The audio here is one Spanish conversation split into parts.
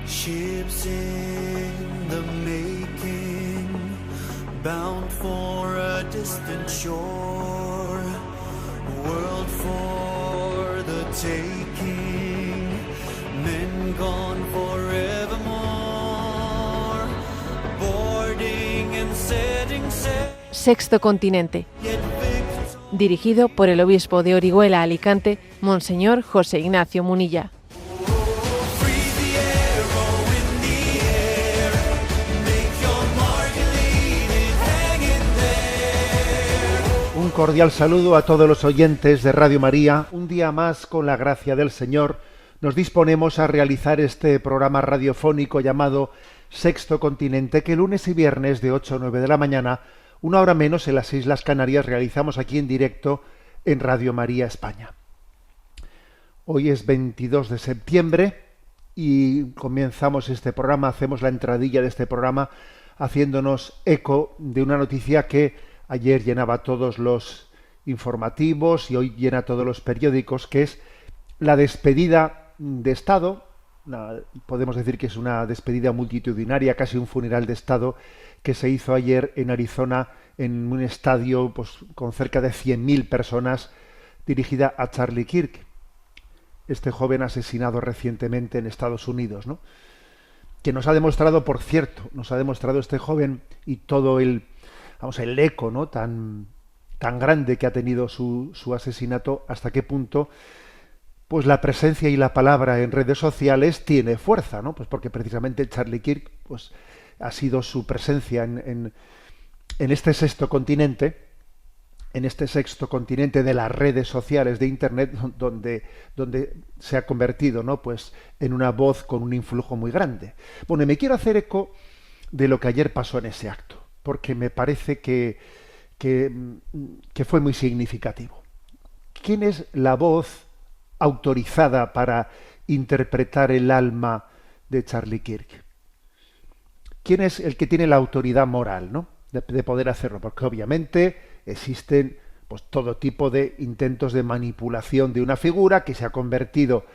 Ships in the making, bound for a distant shore, world for the taking, men gone forevermore, boarding and setting sail. Sexto Continente, dirigido por el obispo de Orihuela, Alicante, Monseñor José Ignacio Munilla. Un cordial saludo a todos los oyentes de Radio María. Un día más, con la gracia del Señor, nos disponemos a realizar este programa radiofónico llamado Sexto Continente, que lunes y viernes de 8 a 9 de la mañana, una hora menos en las Islas Canarias, realizamos aquí en directo en Radio María España. Hoy es 22 de septiembre y comenzamos este programa, hacemos la entradilla de este programa haciéndonos eco de una noticia que ayer llenaba todos los informativos y hoy llena todos los periódicos, que es la despedida de Estado. Podemos decir que es una despedida multitudinaria, casi un funeral de Estado, que se hizo ayer en Arizona, en un estadio pues, con cerca de 100.000 personas, dirigida a Charlie Kirk, este joven asesinado recientemente en Estados Unidos, ¿no? Que nos ha demostrado, por cierto, este joven y todo el eco, ¿no?, tan grande que ha tenido su asesinato, hasta qué punto pues la presencia y la palabra en redes sociales tiene fuerza, ¿no? Pues porque precisamente Charlie Kirk pues ha sido su presencia en este sexto continente, de las redes sociales de Internet, donde se ha convertido, ¿no?, pues en una voz con un influjo muy grande. Bueno, y me quiero hacer eco de lo que ayer pasó en ese acto, porque me parece que fue muy significativo. ¿Quién es la voz autorizada para interpretar el alma de Charlie Kirk? ¿Quién es el que tiene la autoridad moral, ¿no?, de poder hacerlo? Porque obviamente existen pues todo tipo de intentos de manipulación de una figura que se ha convertido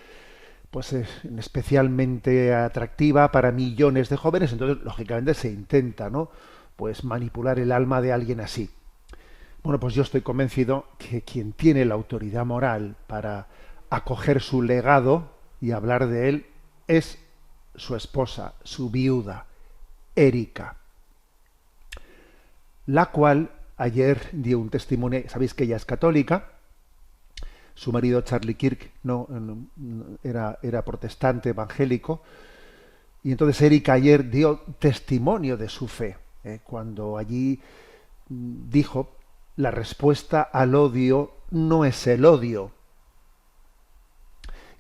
pues en especialmente atractiva para millones de jóvenes. Entonces, lógicamente, se intenta, ¿no?, pues manipular el alma de alguien así. Bueno, pues yo estoy convencido que quien tiene la autoridad moral para acoger su legado y hablar de él es su esposa, su viuda, Erika, la cual ayer dio un testimonio. Sabéis que ella es católica, su marido Charlie Kirk era protestante, evangélico, y entonces Erika ayer dio testimonio de su fe, cuando allí dijo: la respuesta al odio no es el odio.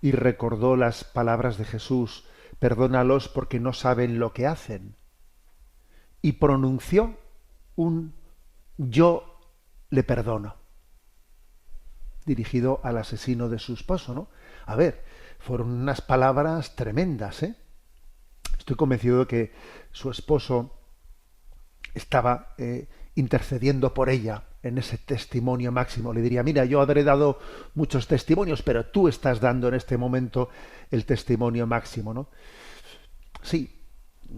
Y recordó las palabras de Jesús: perdónalos porque no saben lo que hacen. Y pronunció un yo le perdono, dirigido al asesino de su esposo, ¿no? A ver, fueron unas palabras tremendas, ¿eh? Estoy convencido de que su esposo estaba intercediendo por ella en ese testimonio máximo. Le diría: mira, yo habré dado muchos testimonios, pero tú estás dando en este momento el testimonio máximo, ¿no? Sí,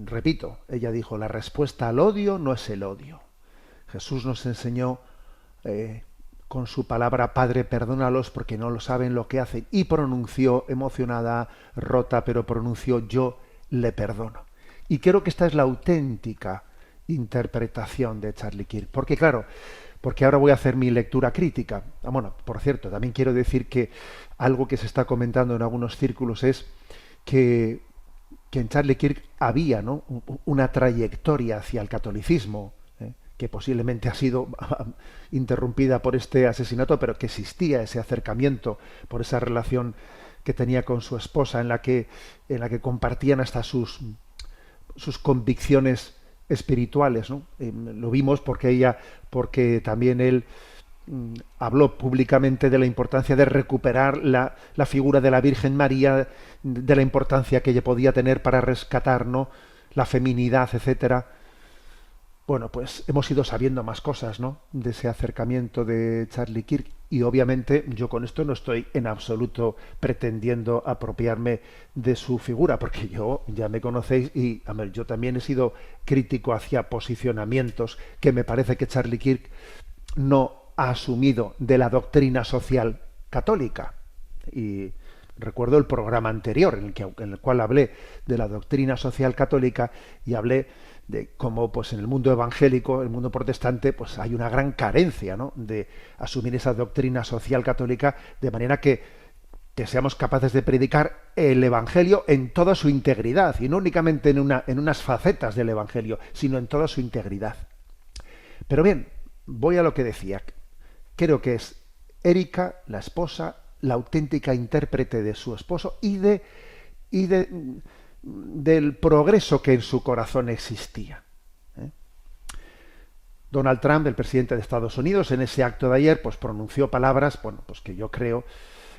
repito, ella dijo: la respuesta al odio no es el odio. Jesús nos enseñó con su palabra: Padre, perdónalos porque no lo saben lo que hacen. Y pronunció, emocionada, rota, pero pronunció: yo le perdono. Y creo que esta es la auténtica interpretación de Charlie Kirk. Porque claro, porque ahora voy a hacer mi lectura crítica. Bueno, por cierto, también quiero decir que algo que se está comentando en algunos círculos es que en Charlie Kirk había, ¿no?, una trayectoria hacia el catolicismo, que posiblemente ha sido interrumpida por este asesinato, pero que existía ese acercamiento por esa relación que tenía con su esposa, en la que compartían hasta sus convicciones espirituales, ¿no? Lo vimos porque también él habló públicamente de la importancia de recuperar la figura de la Virgen María, de la importancia que ella podía tener para rescatar, ¿no?, la feminidad, etcétera. Bueno, pues hemos ido sabiendo más cosas, ¿no? De ese acercamiento de Charlie Kirk, y obviamente yo con esto no estoy en absoluto pretendiendo apropiarme de su figura, porque yo ya me conocéis y a ver, yo también he sido crítico hacia posicionamientos que me parece que Charlie Kirk no ha asumido de la doctrina social católica. Y recuerdo el programa anterior en el cual hablé de la doctrina social católica y hablé de cómo pues en el mundo evangélico, el mundo protestante, pues hay una gran carencia, ¿no?, de asumir esa doctrina social católica, de manera que seamos capaces de predicar el evangelio en toda su integridad, y no únicamente en unas facetas del evangelio, sino en toda su integridad. Pero bien, voy a lo que decía. Creo que es Erika, la esposa, la auténtica intérprete de su esposo del progreso que en su corazón existía. Donald Trump, el presidente de Estados Unidos, en ese acto de ayer, pues pronunció palabras, bueno, pues que yo creo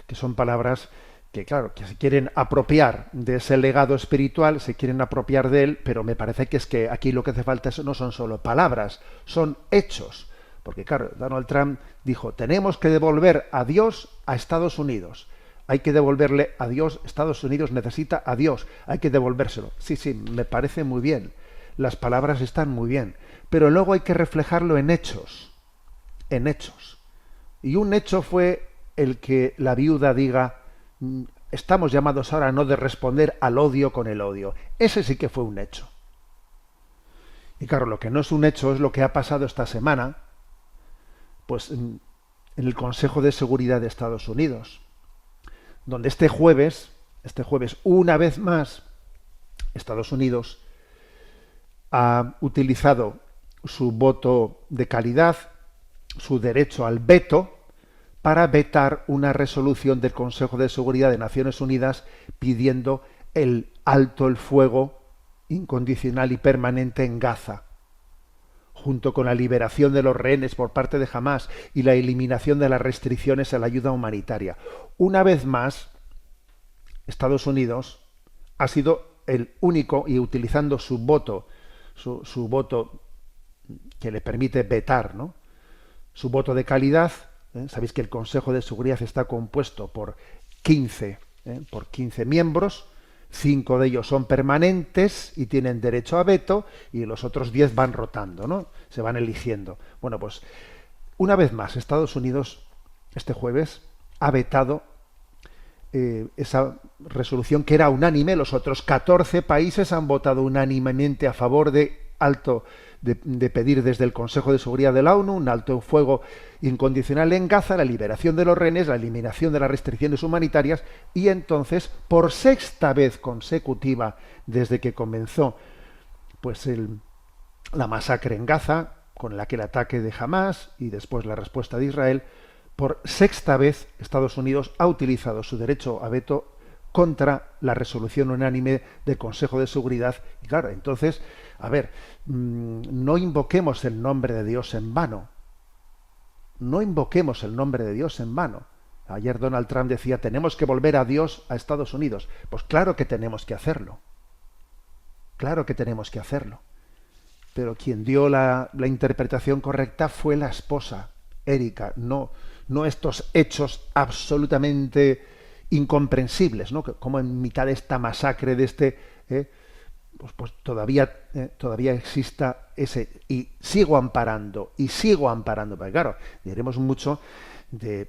que son palabras que, claro, que se quieren apropiar de ese legado espiritual, se quieren apropiar de él, pero me parece que es que aquí lo que hace falta no son solo palabras, son hechos. Porque, claro, Donald Trump dijo, tenemos que devolver a Dios a Estados Unidos. Hay que devolverle a Dios, Estados Unidos necesita a Dios, hay que devolvérselo. Sí, me parece muy bien, las palabras están muy bien, pero luego hay que reflejarlo en hechos, en hechos. Y un hecho fue el que la viuda diga, estamos llamados ahora no de responder al odio con el odio. Ese sí que fue un hecho. Y claro, lo que no es un hecho es lo que ha pasado esta semana, pues en el Consejo de Seguridad de Estados Unidos, donde este jueves, una vez más, Estados Unidos ha utilizado su voto de calidad, su derecho al veto, para vetar una resolución del Consejo de Seguridad de Naciones Unidas pidiendo el alto el fuego incondicional y permanente en Gaza, junto con la liberación de los rehenes por parte de Hamás y la eliminación de las restricciones a la ayuda humanitaria. Una vez más, Estados Unidos ha sido el único, y utilizando su voto que le permite vetar, ¿no?, su voto de calidad. Sabéis que el Consejo de Seguridad está compuesto por 15 miembros. 5 de ellos son permanentes y tienen derecho a veto, y los otros 10 van rotando, ¿no? Se van eligiendo. Bueno, pues una vez más Estados Unidos este jueves ha vetado esa resolución que era unánime. Los otros 14 países han votado unánimemente a favor de pedir desde el Consejo de Seguridad de la ONU un alto fuego incondicional en Gaza, la liberación de los rehenes, la eliminación de las restricciones humanitarias, y entonces, por sexta vez consecutiva desde que comenzó pues la masacre en Gaza, con aquel ataque de Hamás y después la respuesta de Israel, por sexta vez Estados Unidos ha utilizado su derecho a veto contra la resolución unánime del Consejo de Seguridad. Y claro, entonces, a ver, no invoquemos el nombre de Dios en vano. No invoquemos el nombre de Dios en vano. Ayer Donald Trump decía, tenemos que volver a Dios a Estados Unidos. Pues claro que tenemos que hacerlo. Claro que tenemos que hacerlo. Pero quien dio la interpretación correcta fue la esposa, Erika, no estos hechos absolutamente incomprensibles, ¿no? Como en mitad de esta masacre, de pues todavía exista ese, y sigo amparando, porque claro, diremos mucho del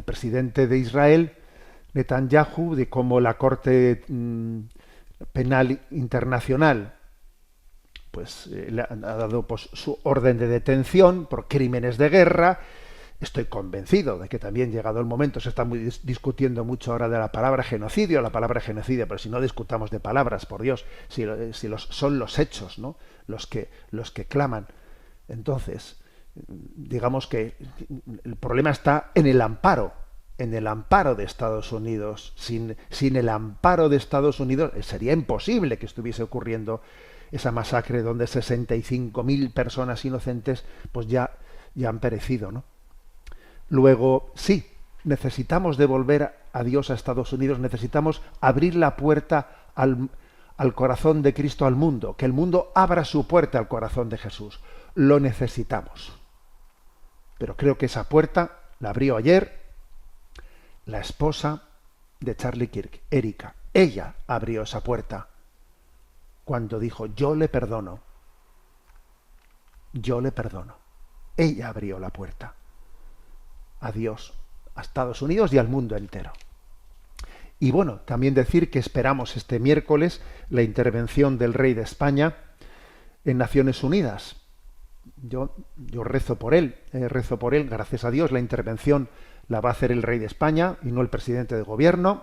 presidente de Israel, Netanyahu, de cómo la Corte Penal Internacional pues le ha dado pues su orden de detención por crímenes de guerra. Estoy convencido de que también, llegado el momento, se está discutiendo mucho ahora de la palabra genocidio, pero si no discutamos de palabras, por Dios, son los hechos, ¿no?, los que claman. Entonces, digamos que el problema está en el amparo de Estados Unidos. Sin el amparo de Estados Unidos sería imposible que estuviese ocurriendo esa masacre donde 65.000 personas inocentes pues ya han perecido, ¿no? Luego, sí, necesitamos devolver a Dios a Estados Unidos, necesitamos abrir la puerta al al corazón de Cristo al mundo, que el mundo abra su puerta al corazón de Jesús. Lo necesitamos. Pero creo que esa puerta la abrió ayer la esposa de Charlie Kirk, Erika. Ella abrió esa puerta cuando dijo, yo le perdono. Yo le perdono. Ella abrió la puerta a Dios, a Estados Unidos y al mundo entero. Y bueno, también decir que esperamos este miércoles la intervención del rey de España en Naciones Unidas. Yo rezo por él, gracias a Dios la intervención la va a hacer el rey de España y no el presidente de gobierno,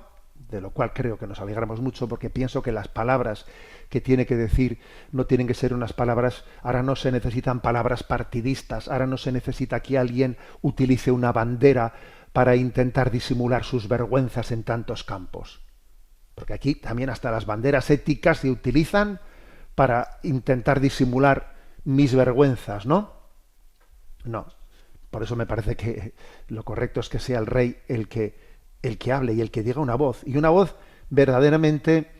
de lo cual creo que nos alegramos mucho porque pienso que las palabras que tiene que decir no tienen que ser unas palabras, ahora no se necesitan palabras partidistas, ahora no se necesita que alguien utilice una bandera para intentar disimular sus vergüenzas en tantos campos. Porque aquí también hasta las banderas éticas se utilizan para intentar disimular mis vergüenzas, ¿no? No. Por eso me parece que lo correcto es que sea el rey el que hable y el que diga una voz, y una voz verdaderamente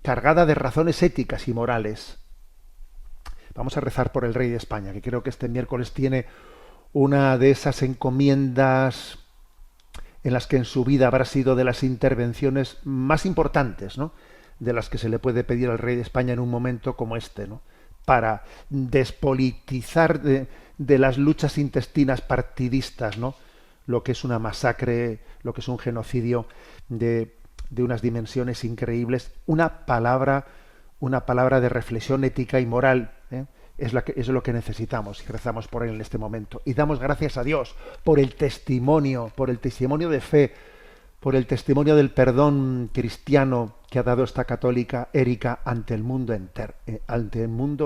cargada de razones éticas y morales. Vamos a rezar por el rey de España, que creo que este miércoles tiene una de esas encomiendas en las que en su vida habrá sido de las intervenciones más importantes, ¿no?, de las que se le puede pedir al rey de España en un momento como este, ¿no?, para despolitizar de las luchas intestinas partidistas, ¿no?, lo que es una masacre, lo que es un genocidio de unas dimensiones increíbles. Una palabra de reflexión ética y moral, es lo que necesitamos y rezamos por él en este momento. Y damos gracias a Dios por el testimonio de fe, por el testimonio del perdón cristiano que ha dado esta católica Erika ante el mundo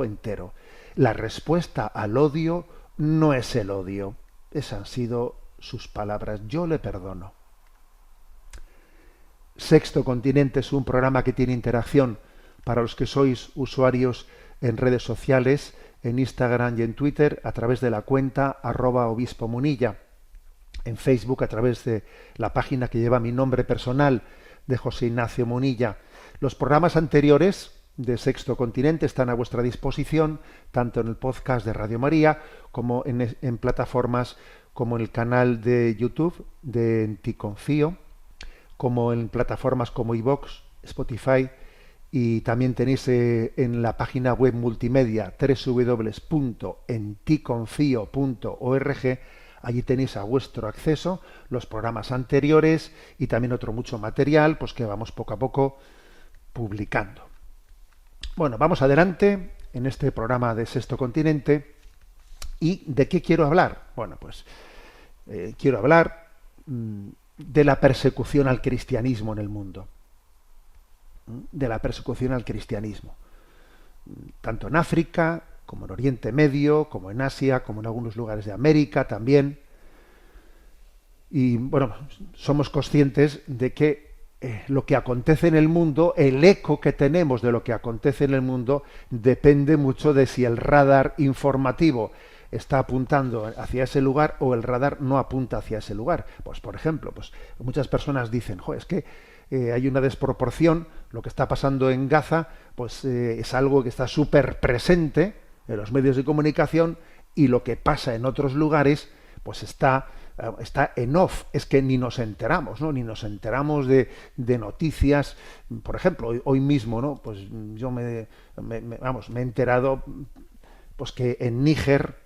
entero. La respuesta al odio no es el odio. Esas han sido sus palabras. Yo le perdono. Sexto Continente es un programa que tiene interacción para los que sois usuarios en redes sociales, en Instagram y en Twitter, a través de la cuenta @obispomunilla. En Facebook, a través de la página que lleva mi nombre personal, de José Ignacio Munilla. Los programas anteriores de Sexto Continente están a vuestra disposición, tanto en el podcast de Radio María, como en plataformas como el canal de YouTube de En Ti Confío, como en plataformas como iVoox, Spotify, y también tenéis en la página web multimedia www.enticonfio.org. Allí tenéis a vuestro acceso los programas anteriores y también otro mucho material, pues que vamos poco a poco publicando. Bueno, vamos adelante en este programa de Sexto Continente. ¿Y de qué quiero hablar? Bueno, pues quiero hablar de la persecución al cristianismo en el mundo. De la persecución al cristianismo. Tanto en África, como en Oriente Medio, como en Asia, como en algunos lugares de América también. Y bueno, somos conscientes de que lo que acontece en el mundo, el eco que tenemos de lo que acontece en el mundo, depende mucho de si el radar informativo está apuntando hacia ese lugar o el radar no apunta hacia ese lugar. Pues por ejemplo, pues muchas personas dicen, es que hay una desproporción, lo que está pasando en Gaza, pues es algo que está súper presente en los medios de comunicación, y lo que pasa en otros lugares, pues está en off, es que ni nos enteramos, ¿no? Ni nos enteramos de noticias. Por ejemplo, hoy mismo, ¿no?, pues yo me he enterado, pues que en Níger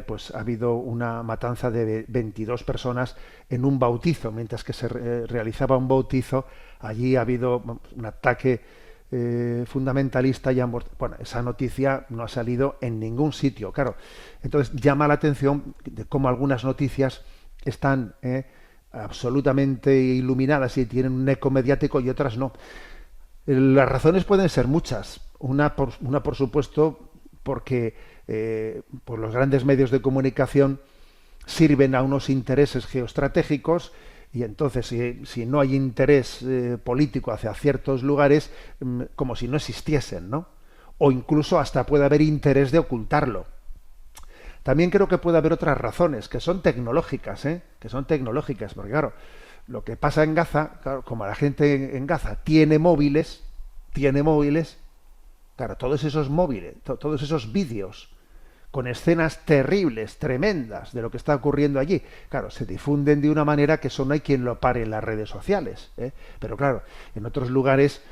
pues ha habido una matanza de 22 personas en un bautizo. Mientras que se realizaba un bautizo, allí ha habido un ataque fundamentalista y bueno, esa noticia no ha salido en ningún sitio, claro. Entonces llama la atención de cómo algunas noticias están absolutamente iluminadas y tienen un eco mediático y otras no. Las razones pueden ser muchas. Una por supuesto, porque pues los grandes medios de comunicación sirven a unos intereses geoestratégicos, y entonces si no hay interés político hacia ciertos lugares, como si no existiesen, ¿no? O incluso hasta puede haber interés de ocultarlo. También creo que puede haber otras razones que son tecnológicas, porque claro, lo que pasa en Gaza, claro, como la gente en Gaza tiene móviles, tiene móviles, claro, todos esos móviles, todos esos vídeos con escenas terribles, tremendas de lo que está ocurriendo allí, claro, se difunden de una manera que eso no hay quien lo pare en las redes sociales, ¿eh? Pero claro, en otros lugares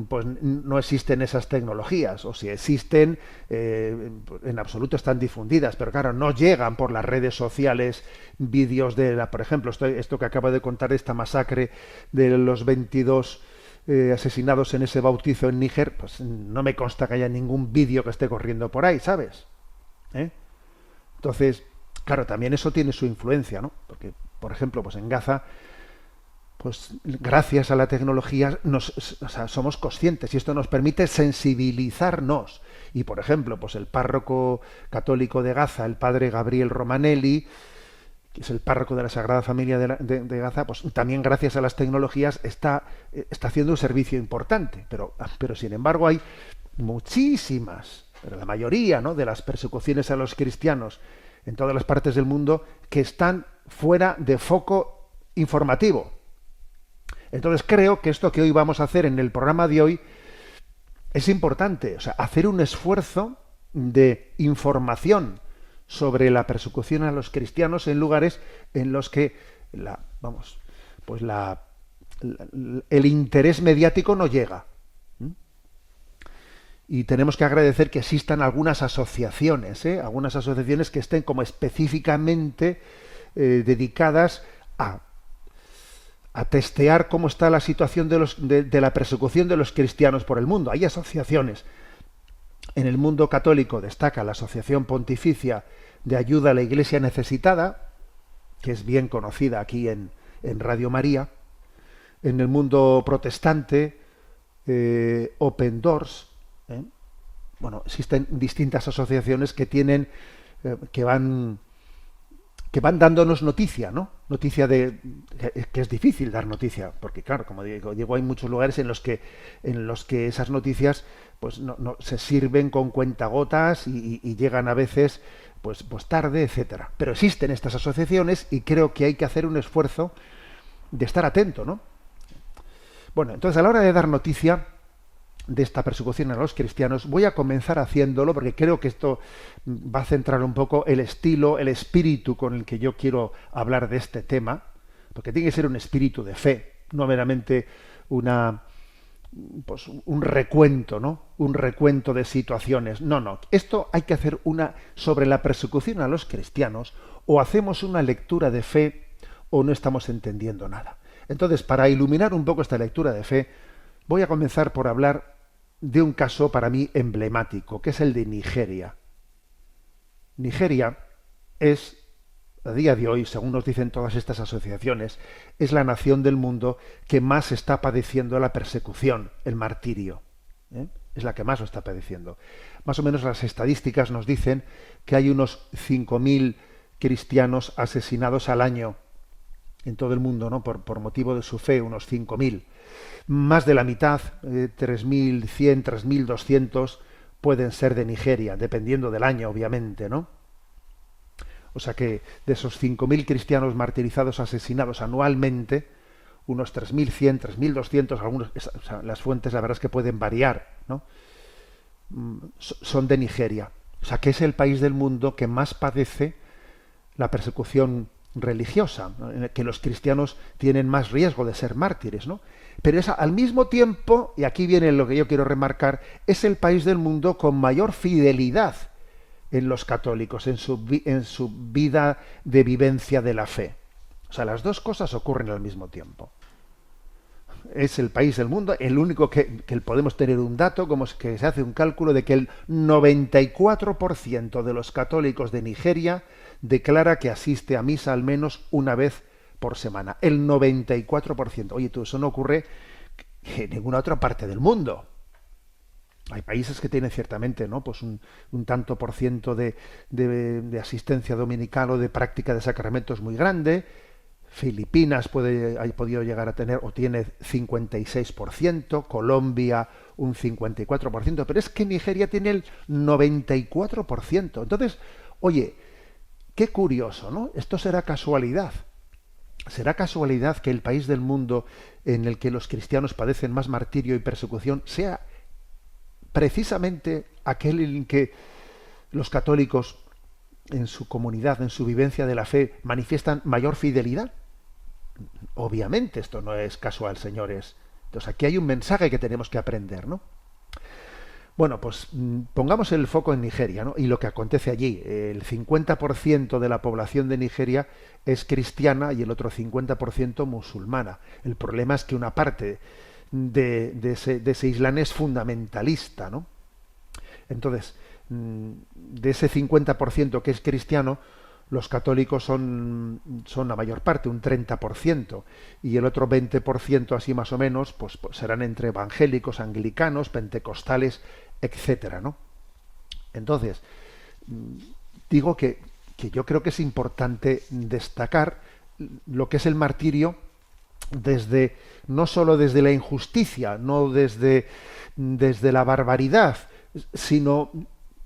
pues no existen esas tecnologías, o si existen, en absoluto están difundidas, pero claro, no llegan por las redes sociales vídeos por ejemplo, esto que acaba de contar, esta masacre de los 22 asesinados en ese bautizo en Níger, pues no me consta que haya ningún vídeo que esté corriendo por ahí, ¿sabes? Entonces, claro, también eso tiene su influencia, ¿no? Porque, por ejemplo, pues en Gaza, pues gracias a la tecnología somos conscientes y esto nos permite sensibilizarnos. Y, por ejemplo, pues el párroco católico de Gaza, el padre Gabriel Romanelli, que es el párroco de la Sagrada Familia de Gaza, pues también gracias a las tecnologías está haciendo un servicio importante. Pero sin embargo hay muchísimas, pero la mayoría, ¿no?, de las persecuciones a los cristianos en todas las partes del mundo que están fuera de foco informativo. Entonces creo que esto que hoy vamos a hacer en el programa de hoy es importante, o sea, hacer un esfuerzo de información sobre la persecución a los cristianos en lugares en los que el interés mediático no llega. Y tenemos que agradecer que existan algunas asociaciones que estén como específicamente dedicadas a testear cómo está la situación de la persecución de los cristianos por el mundo. Hay asociaciones. En el mundo católico destaca la Asociación Pontificia de Ayuda a la Iglesia Necesitada, que es bien conocida aquí en Radio María. En el mundo protestante, Open Doors. Bueno, existen distintas asociaciones que tienen, que van dándonos noticia, ¿no? Noticia que es difícil dar noticia, porque claro, como digo, hay muchos lugares en los que esas noticias pues no se sirven con cuentagotas y llegan a veces pues tarde, etcétera. Pero existen estas asociaciones y creo que hay que hacer un esfuerzo de estar atento, ¿no? Bueno, entonces a la hora de dar noticia de esta persecución a los cristianos, voy a comenzar haciéndolo porque creo que esto va a centrar un poco el estilo, el espíritu con el que yo quiero hablar de este tema, porque tiene que ser un espíritu de fe, no meramente un recuento, ¿no? Un recuento de situaciones. No. Esto hay que hacer sobre la persecución a los cristianos, o hacemos una lectura de fe o no estamos entendiendo nada. Entonces, para iluminar un poco esta lectura de fe, voy a comenzar por hablar de un caso para mí emblemático, que es el de Nigeria. Nigeria es, a día de hoy, según nos dicen todas estas asociaciones, es la nación del mundo que más está padeciendo la persecución, el martirio. Es la que más lo está padeciendo. Más o menos las estadísticas nos dicen que hay unos 5.000 cristianos asesinados al año en todo el mundo, ¿no? Por motivo de su fe, unos 5.000. Más de la mitad, 3.100, 3.200, pueden ser de Nigeria, dependiendo del año, obviamente, ¿no? O sea que de esos 5.000 cristianos martirizados, asesinados anualmente, unos 3.100, 3.200, algunos, o sea, las fuentes la verdad es que pueden variar, ¿no? Son de Nigeria. O sea que es el país del mundo que más padece la persecución religiosa, ¿no? En el que los cristianos tienen más riesgo de ser mártires, ¿no? Pero es al mismo tiempo, y aquí viene lo que yo quiero remarcar, es el país del mundo con mayor fidelidad en los católicos, en su vida de vivencia de la fe. O sea, las dos cosas ocurren al mismo tiempo. Es el país del mundo, el único que podemos tener un dato, como es que se hace un cálculo de que el 94% de los católicos de Nigeria declara que asiste a misa al menos una vez por semana. El 94%. Oye, tú, eso no ocurre en ninguna otra parte del mundo. Hay países que tienen ciertamente, ¿no?, pues un tanto por ciento de asistencia dominical o de práctica de sacramentos muy grande. Filipinas ha podido llegar a tener o tiene 56%, Colombia un 54%, pero es que Nigeria tiene el 94%. Entonces, oye, qué curioso, ¿no? Esto será casualidad. ¿Será casualidad que el país del mundo en el que los cristianos padecen más martirio y persecución sea precisamente aquel en que los católicos en su comunidad, en su vivencia de la fe, manifiestan mayor fidelidad? Obviamente esto no es casual, señores. Entonces aquí hay un mensaje que tenemos que aprender, ¿no? Bueno, pues pongamos el foco en Nigeria, ¿no? Y lo que acontece allí. El 50% de la población de Nigeria es cristiana y el otro 50% musulmana. El problema es que una parte de ese Islam es fundamentalista, ¿no? Entonces, de ese 50% que es cristiano, los católicos son la mayor parte, un 30%, y el otro 20%, así más o menos, pues serán entre evangélicos, anglicanos, pentecostales, etcétera, ¿no? Entonces, digo que yo creo que es importante destacar lo que es el martirio no solo desde la injusticia, no desde la barbaridad, sino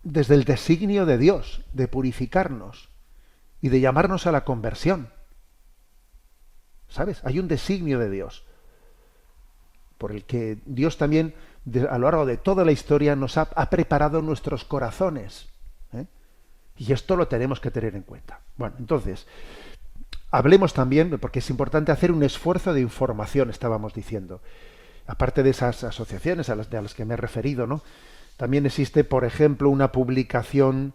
desde el designio de Dios, de purificarnos y de llamarnos a la conversión. ¿Sabes? Hay un designio de Dios por el que Dios también a lo largo de toda la historia nos ha preparado nuestros corazones, ¿eh? Y esto lo tenemos que tener en cuenta. Bueno, entonces, hablemos también, porque es importante hacer un esfuerzo de información, estábamos diciendo. Aparte de esas asociaciones a las que me he referido, ¿no? También existe, por ejemplo, una publicación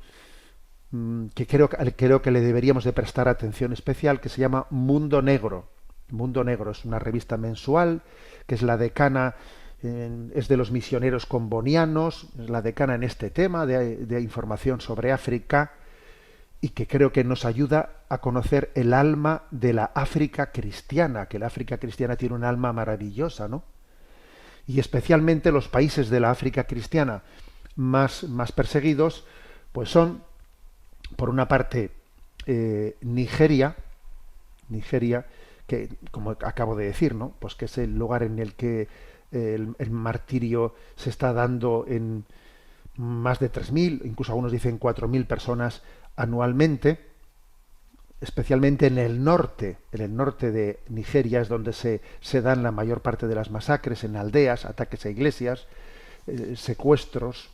que creo que le deberíamos de prestar atención especial, que se llama Mundo Negro. Mundo Negro es una revista mensual, que es la decana, es de los misioneros combonianos, es la decana en este tema de información sobre África, y que creo que nos ayuda a conocer el alma de la África cristiana, que la África cristiana tiene un alma maravillosa, ¿no? Y especialmente los países de la África cristiana más perseguidos, pues son, por una parte, Nigeria, que, como acabo de decir, ¿no? Pues que es el lugar en el que el martirio se está dando en más de 3.000, incluso algunos dicen 4.000 personas anualmente, especialmente en el norte de Nigeria es donde se dan la mayor parte de las masacres, en aldeas, ataques a iglesias, secuestros.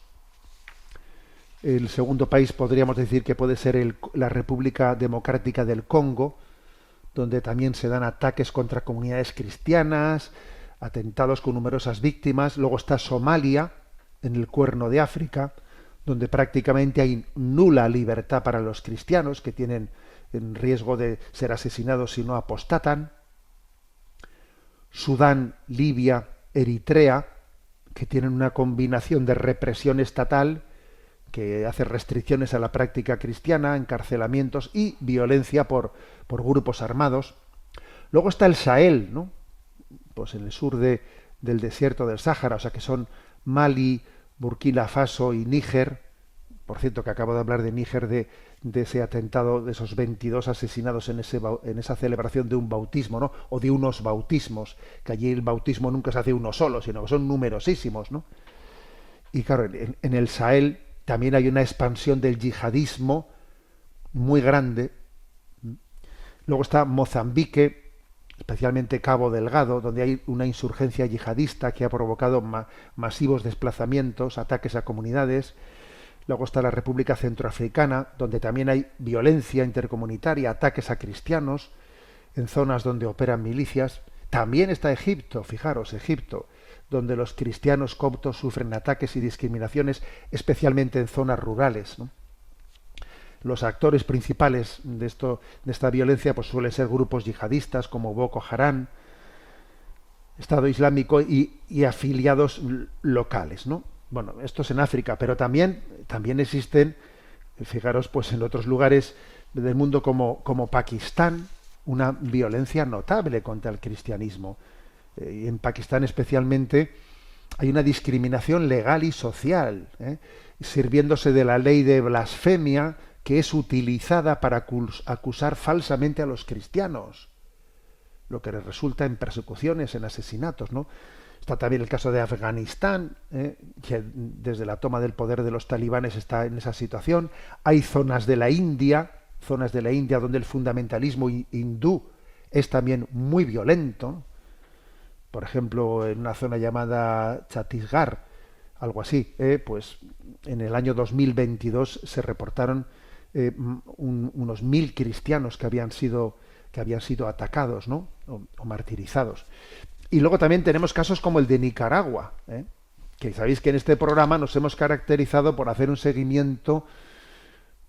El segundo país podríamos decir que puede ser la República Democrática del Congo, donde también se dan ataques contra comunidades cristianas, atentados con numerosas víctimas. Luego está Somalia, en el Cuerno de África, donde prácticamente hay nula libertad para los cristianos, que tienen en riesgo de ser asesinados si no apostatan. Sudán, Libia, Eritrea, que tienen una combinación de represión estatal que hace restricciones a la práctica cristiana, encarcelamientos y violencia por grupos armados. Luego está el Sahel, ¿no? Pues en el sur del desierto del Sáhara, o sea que son Mali, Burkina Faso y Níger. Por cierto, que acabo de hablar de Níger, de ese atentado, de esos 22 asesinados en esa celebración de un bautismo, ¿no? O de unos bautismos, que allí el bautismo nunca se hace uno solo, sino que son numerosísimos, ¿no? Y claro, en el Sahel también hay una expansión del yihadismo muy grande. Luego está Mozambique, especialmente Cabo Delgado, donde hay una insurgencia yihadista que ha provocado masivos desplazamientos, ataques a comunidades. Luego está la República Centroafricana, donde también hay violencia intercomunitaria, ataques a cristianos, en zonas donde operan milicias. También está Egipto, fijaros, Egipto, donde los cristianos coptos sufren ataques y discriminaciones, especialmente en zonas rurales, ¿no? Los actores principales de esta violencia pues suelen ser grupos yihadistas como Boko Haram, Estado Islámico y afiliados locales, ¿no? Bueno, esto es en África, pero también existen, fijaros, pues en otros lugares del mundo como Pakistán, una violencia notable contra el cristianismo. Y en Pakistán especialmente hay una discriminación legal y social, sirviéndose de la ley de blasfemia que es utilizada para acusar falsamente a los cristianos, lo que les resulta en persecuciones, en asesinatos, ¿no? Está también el caso de Afganistán, que desde la toma del poder de los talibanes está en esa situación. Hay zonas de la India donde el fundamentalismo hindú es también muy violento. Por ejemplo, en una zona llamada Chhattisgarh, algo así, pues en el año 2022 se reportaron unos 1000 cristianos que habían sido atacados, ¿no? o martirizados. Y luego también tenemos casos como el de Nicaragua, que sabéis que en este programa nos hemos caracterizado por hacer un seguimiento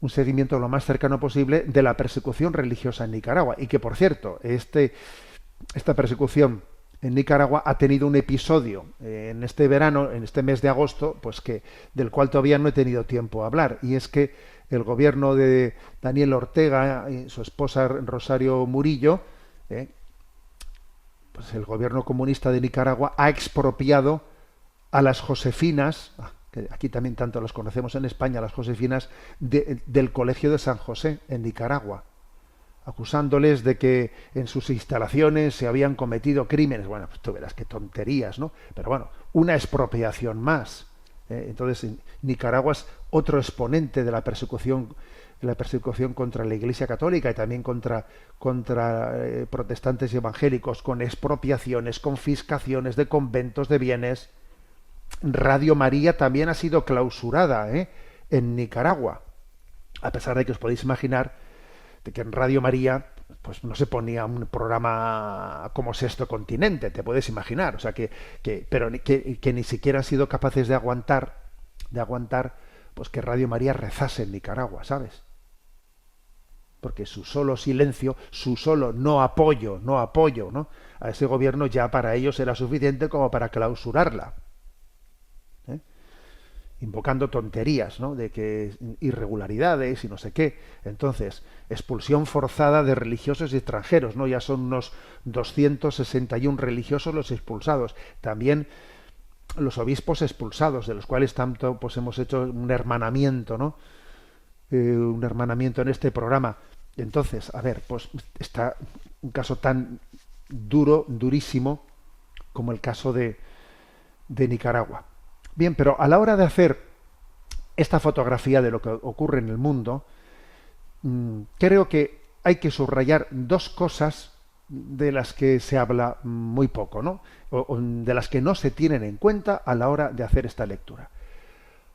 lo más cercano posible de la persecución religiosa en Nicaragua. Y que, por cierto, esta persecución en Nicaragua ha tenido un episodio en este verano, en este mes de agosto, pues del cual todavía no he tenido tiempo a hablar, y es que el gobierno de Daniel Ortega y su esposa Rosario Murillo, pues el gobierno comunista de Nicaragua ha expropiado a las Josefinas, que aquí también tanto las conocemos en España, las Josefinas del Colegio de San José en Nicaragua, acusándoles de que en sus instalaciones se habían cometido crímenes. Bueno, pues tú verás qué tonterías, ¿no? Pero bueno, una expropiación más. Entonces, Nicaragua es otro exponente de la persecución contra la Iglesia Católica y también contra protestantes y evangélicos, con expropiaciones, confiscaciones de conventos, de bienes. Radio María también ha sido clausurada en Nicaragua, a pesar de que os podéis imaginar de que en Radio María pues no se ponía un programa como Sexto Continente, te puedes imaginar, o sea que ni siquiera han sido capaces de aguantar pues que Radio María rezase en Nicaragua, ¿sabes? Porque su solo silencio, su solo no apoyo, ¿no? a ese gobierno ya para ellos era suficiente como para clausurarla. Invocando tonterías, ¿no? De que irregularidades y no sé qué. Entonces, expulsión forzada de religiosos y extranjeros, ¿no? Ya son unos 261 religiosos los expulsados. También los obispos expulsados, de los cuales tanto pues hemos hecho un hermanamiento, ¿no? Un hermanamiento en este programa. Entonces, a ver, pues está un caso tan durísimo como el caso de Nicaragua. Bien, pero a la hora de hacer esta fotografía de lo que ocurre en el mundo, creo que hay que subrayar dos cosas de las que se habla muy poco, ¿no? O de las que no se tienen en cuenta a la hora de hacer esta lectura.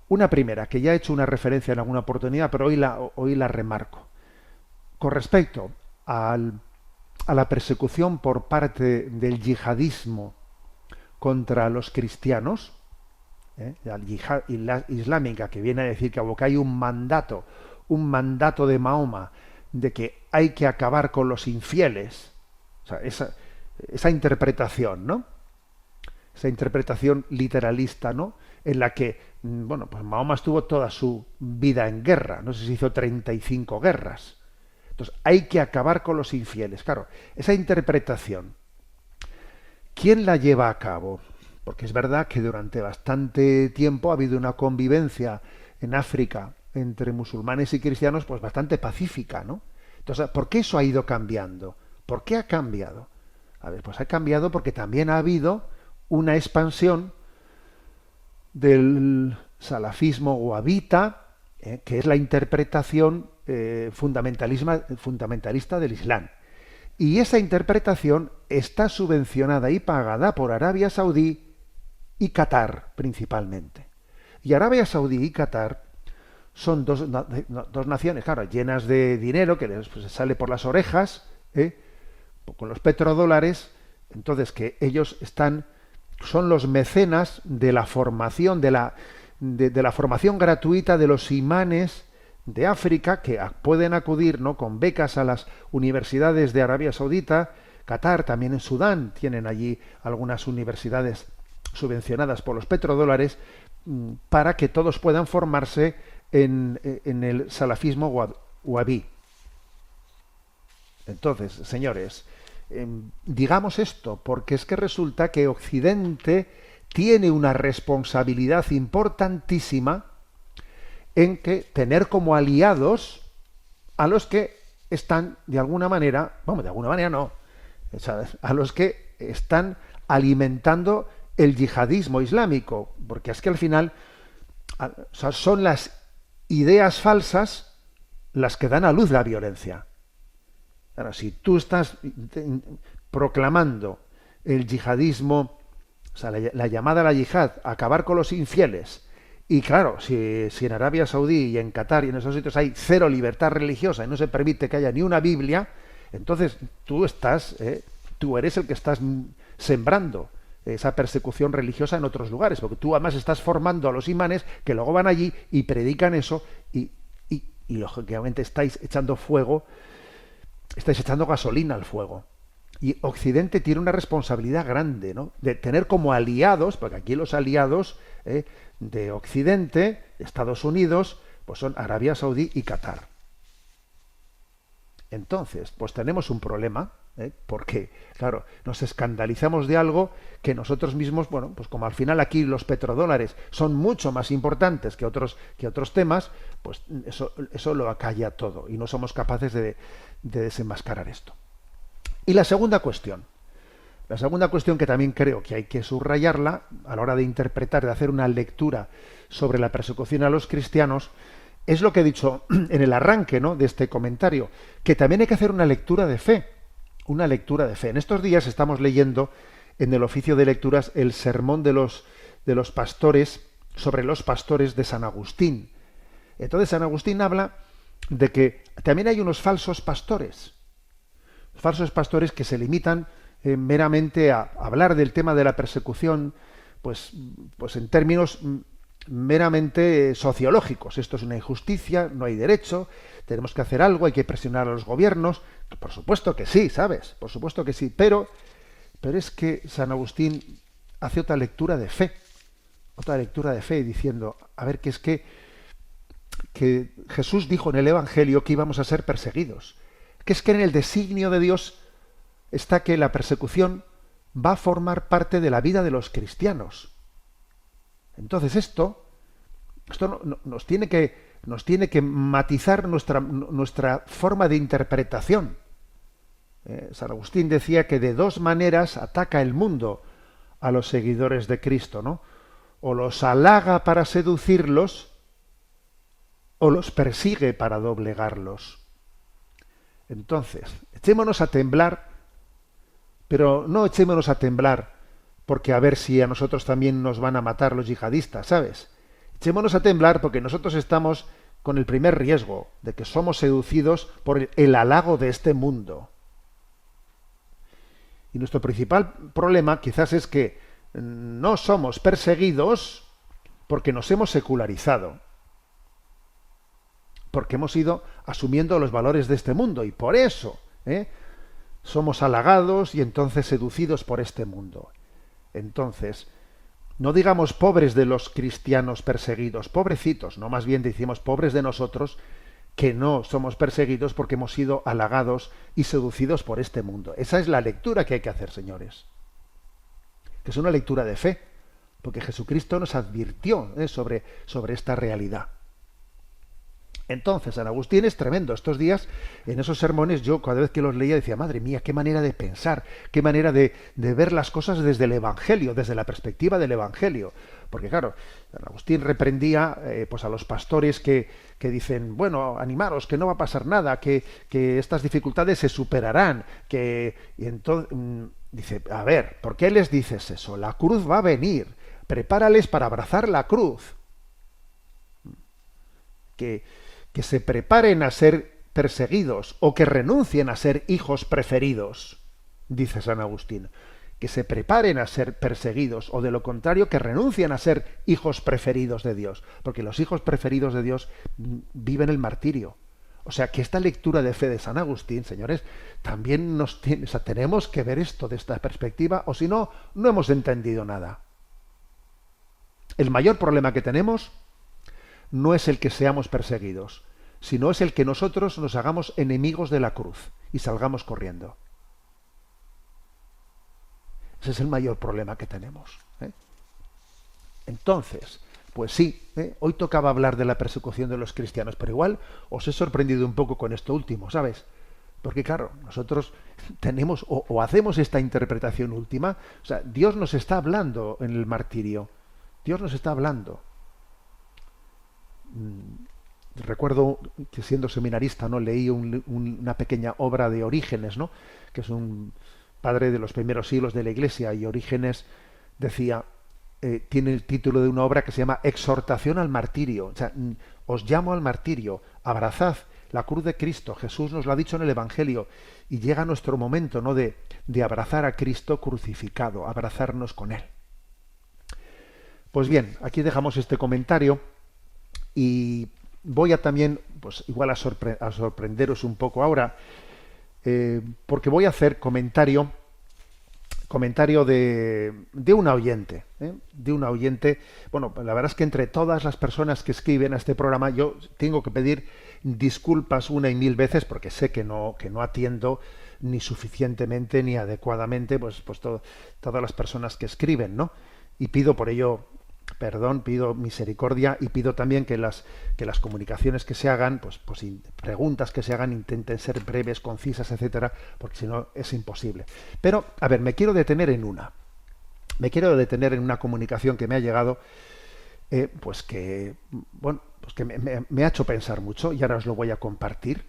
Una primera, que ya he hecho una referencia en alguna oportunidad, pero hoy la remarco. Con respecto a la persecución por parte del yihadismo contra los cristianos, la yihad islámica, que viene a decir que hay un mandato de Mahoma de que hay que acabar con los infieles, o sea, esa interpretación, ¿no? Esa interpretación literalista, ¿no? En la que, bueno, pues Mahoma estuvo toda su vida en guerra, no sé si hizo 35 guerras. Entonces, hay que acabar con los infieles. Claro, esa interpretación, ¿quién la lleva a cabo? Porque es verdad que durante bastante tiempo ha habido una convivencia en África entre musulmanes y cristianos pues bastante pacífica, ¿no? Entonces, ¿por qué eso ha ido cambiando? ¿Por qué ha cambiado? A ver, pues ha cambiado porque también ha habido una expansión del salafismo wahabita, que es la interpretación fundamentalista del Islam. Y esa interpretación está subvencionada y pagada por Arabia Saudí y Qatar, principalmente. Y Arabia Saudí y Qatar son dos naciones, claro, llenas de dinero que les sale por las orejas, con los petrodólares. Entonces, que ellos son los mecenas de la formación, de la formación gratuita de los imanes de África, que pueden acudir, ¿no?, con becas a las universidades de Arabia Saudita. Qatar, también en Sudán, tienen allí algunas universidades subvencionadas por los petrodólares, para que todos puedan formarse en el salafismo wahabí. Entonces, señores, digamos esto, porque es que resulta que Occidente tiene una responsabilidad importantísima en que tener como aliados a los que están de alguna manera no, a los que están alimentando el yihadismo islámico, porque es que al final, o sea, son las ideas falsas las que dan a luz la violencia. Ahora, si tú estás proclamando el yihadismo, o sea, la llamada a la yihad, acabar con los infieles, y claro, si en Arabia Saudí y en Qatar y en esos sitios hay cero libertad religiosa y no se permite que haya ni una Biblia, entonces tú eres el que estás sembrando esa persecución religiosa en otros lugares, porque tú además estás formando a los imanes que luego van allí y predican eso y lógicamente estáis echando gasolina al fuego. Y Occidente tiene una responsabilidad grande, ¿no? De tener como aliados, porque aquí los aliados de Occidente, Estados Unidos, pues son Arabia Saudí y Qatar. Entonces, pues tenemos un problema, porque, claro, nos escandalizamos de algo que nosotros mismos, bueno, pues como al final aquí los petrodólares son mucho más importantes que otros temas, pues eso lo acalla todo y no somos capaces de desenmascarar esto. Y la segunda cuestión que también creo que hay que subrayarla a la hora de interpretar, de hacer una lectura sobre la persecución a los cristianos, es lo que he dicho en el arranque, ¿no?, de este comentario, que también hay que hacer una lectura de fe. En estos días estamos leyendo en el oficio de lecturas el sermón de los pastores, sobre los pastores de San Agustín. Entonces San Agustín habla de que también hay unos falsos pastores que se limitan meramente a hablar del tema de la persecución, pues en términos meramente sociológicos. Esto es una injusticia, no hay derecho, tenemos que hacer algo, hay que presionar a los gobiernos. Por supuesto que sí, ¿sabes? Por supuesto que sí, pero es que San Agustín hace otra lectura de fe, diciendo, a ver, que es que Jesús dijo en el Evangelio que íbamos a ser perseguidos, que es que en el designio de Dios está que la persecución va a formar parte de la vida de los cristianos. Entonces esto nos tiene que matizar nuestra forma de interpretación. San Agustín decía que de dos maneras ataca el mundo a los seguidores de Cristo, ¿no? O los halaga para seducirlos, o los persigue para doblegarlos. Entonces, echémonos a temblar, pero no echémonos a temblar porque a ver si a nosotros también nos van a matar los yihadistas, ¿sabes? Echémonos a temblar porque nosotros estamos con el primer riesgo de que somos seducidos por el halago de este mundo. Y nuestro principal problema quizás es que no somos perseguidos porque nos hemos secularizado, porque hemos ido asumiendo los valores de este mundo y por eso somos halagados y entonces seducidos por este mundo. Entonces, no digamos pobres de los cristianos perseguidos, pobrecitos, no, más bien decimos pobres de nosotros que no somos perseguidos porque hemos sido halagados y seducidos por este mundo. Esa es la lectura que hay que hacer, señores. Que es una lectura de fe, porque Jesucristo nos advirtió sobre esta realidad. Entonces, San Agustín es tremendo. Estos días, en esos sermones, yo cada vez que los leía decía, madre mía, qué manera de pensar, qué manera de ver las cosas desde el Evangelio, desde la perspectiva del Evangelio. Porque claro, San Agustín reprendía pues a los pastores que dicen, bueno, animaros, que no va a pasar nada, que estas dificultades se superarán, y entonces dice, a ver, ¿por qué les dices eso? La cruz va a venir, prepárales para abrazar la cruz. Que se preparen a ser perseguidos o que renuncien a ser hijos preferidos, dice San Agustín. Que se preparen a ser perseguidos o de lo contrario que renuncien a ser hijos preferidos de Dios, porque los hijos preferidos de Dios viven el martirio. O sea que esta lectura de fe de San Agustín, señores, también tenemos que ver esto de esta perspectiva, o si no, no hemos entendido nada. El mayor problema que tenemos no es el que seamos perseguidos, sino es el que nosotros nos hagamos enemigos de la cruz y salgamos corriendo. Ese es el mayor problema que tenemos. Entonces, pues sí, hoy tocaba hablar de la persecución de los cristianos, pero igual os he sorprendido un poco con esto último, ¿sabes? Porque claro, nosotros tenemos o hacemos esta interpretación última, o sea, Dios nos está hablando en el martirio, Dios nos está hablando. recuerdo que siendo seminarista, ¿no?, leí una pequeña obra de Orígenes, ¿no?, que es un padre de los primeros siglos de la Iglesia, y Orígenes decía, tiene el título de una obra que se llama Exhortación al martirio. O sea, os llamo al martirio, abrazad la cruz de Cristo. Jesús nos lo ha dicho en el Evangelio, y llega nuestro momento, ¿no?, de abrazar a Cristo crucificado, abrazarnos con Él. Pues bien, aquí dejamos este comentario, y voy a también, pues igual a sorprenderos un poco ahora, porque voy a hacer comentario de una oyente, de una oyente. Bueno, la verdad es que entre todas las personas que escriben a este programa, yo tengo que pedir disculpas una y mil veces, porque sé que no atiendo ni suficientemente ni adecuadamente pues todas las personas que escriben, ¿no? Y pido por ello perdón, pido misericordia, y pido también que las comunicaciones que se hagan, preguntas que se hagan, intenten ser breves, concisas, etcétera, porque si no es imposible. Pero, a ver, me quiero detener en una comunicación que me ha llegado, que me ha hecho pensar mucho, y ahora os lo voy a compartir.